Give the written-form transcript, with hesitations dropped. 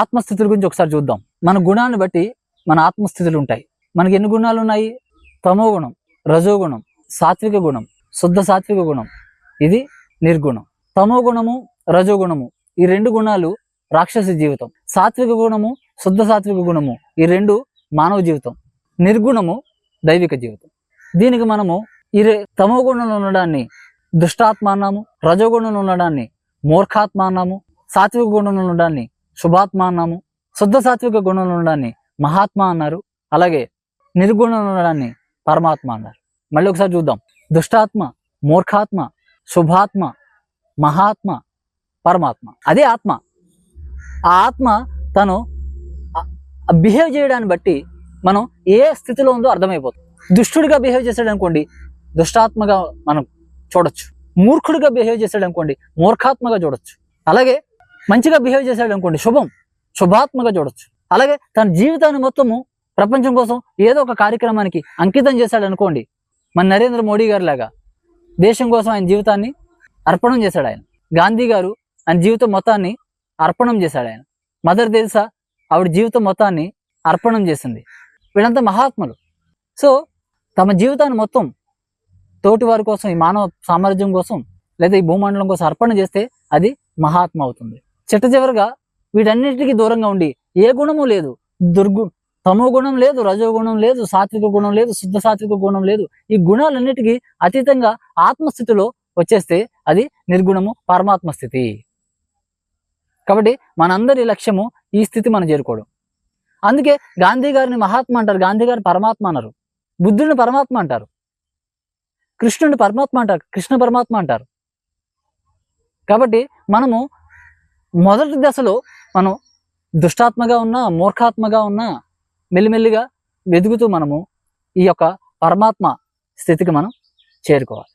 ఆత్మస్థితుల గురించి ఒకసారి చూద్దాం. మన గుణాన్ని బట్టి మన ఆత్మస్థితులు ఉంటాయి. మనకి ఎన్ని గుణాలు ఉన్నాయి? తమో గుణం, రజోగుణం, సాత్విక గుణం, శుద్ధ సాత్విక గుణం, ఇది నిర్గుణం. తమో గుణము, రజోగుణము ఈ రెండు గుణాలు రాక్షస జీవితం. సాత్విక గుణము, శుద్ధ సాత్విక గుణము ఈ రెండు మానవ జీవితం. నిర్గుణము దైవిక జీవితం. దీనికి మనము ఈ తమో గుణంలో ఉండడాన్ని దుష్టాత్మ అన్నాము, రజోగుణంలో ఉండడాన్ని మూర్ఖాత్మ అన్నాము, సాత్విక గుణంలో ఉండడాన్ని శుభాత్మ అన్నాము, శుద్ధ సాత్విక గుణంలో ఉండడాన్ని మహాత్మ అన్నారు, అలాగే నిర్గుణంలో ఉండడాన్ని పరమాత్మ అన్నారు. మళ్ళీ ఒకసారి చూద్దాం. దుష్టాత్మ, మూర్ఖాత్మ, శుభాత్మ, మహాత్మ, పరమాత్మ. అదే ఆత్మ. ఆ ఆత్మ తను బిహేవ్ చేయడాన్ని బట్టి మనం ఏ స్థితిలో ఉందో అర్థమైపోతుంది. దుష్టుడిగా బిహేవ్ చేశాడు అనుకోండి, దుష్టాత్మగా మనం చూడొచ్చు. మూర్ఖుడిగా బిహేవ్ చేశాడు అనుకోండి, మూర్ఖాత్మగా చూడొచ్చు. అలాగే మంచిగా బిహేవ్ చేశాడు అనుకోండి, శుభాత్మగా చూడొచ్చు. అలాగే తన జీవితాన్ని మొత్తము ప్రపంచం కోసం ఏదో ఒక కార్యక్రమానికి అంకితం చేశాడు అనుకోండి, మన నరేంద్ర మోడీ గారి లాగా దేశం కోసం ఆయన జీవితాన్ని అర్పణం చేశాడు. ఆయన గాంధీ గారు ఆయన జీవితం మొత్తాన్ని అర్పణం చేశాడు. ఆయన మదర్ తెరిసా ఆవిడ జీవితం మొత్తాన్ని అర్పణం చేసింది. వీళ్ళంతా మహాత్ములు. సో తమ జీవితాన్ని మొత్తం తోటి వారి కోసం, ఈ మానవ సామ్రాజ్యం కోసం లేదా ఈ భూమండలం కోసం అర్పణ చేస్తే అది మహాత్మ అవుతుంది. చివరగా వీటన్నిటికీ దూరంగా ఉండి ఏ గుణము లేదు, తమో గుణం లేదు, రజోగుణం లేదు, సాత్విక గుణం లేదు, శుద్ధ సాత్విక గుణం లేదు, ఈ గుణాలన్నిటికీ అతీతంగా ఆత్మస్థితిలో వచ్చేస్తే అది నిర్గుణము, పరమాత్మ స్థితి. కాబట్టి మనందరి లక్ష్యము ఈ స్థితి మనం చేరుకోవడం. అందుకే గాంధీ గారిని మహాత్మ అంటారు, గాంధీ గారిని పరమాత్మ అన్నారు, బుద్ధుడిని పరమాత్మ అంటారు, కృష్ణుడిని పరమాత్మ అంటారు, కృష్ణ పరమాత్మ అంటారు. కాబట్టి మనము మొదటి దశలో మనం దుష్టాత్మగా ఉన్నా, మూర్ఖాత్మగా ఉన్నా మెల్లిమెల్లిగా వెతుకుతూ మనము ఈ యొక్క పరమాత్మ స్థితికి మనం చేరుకోవాలి.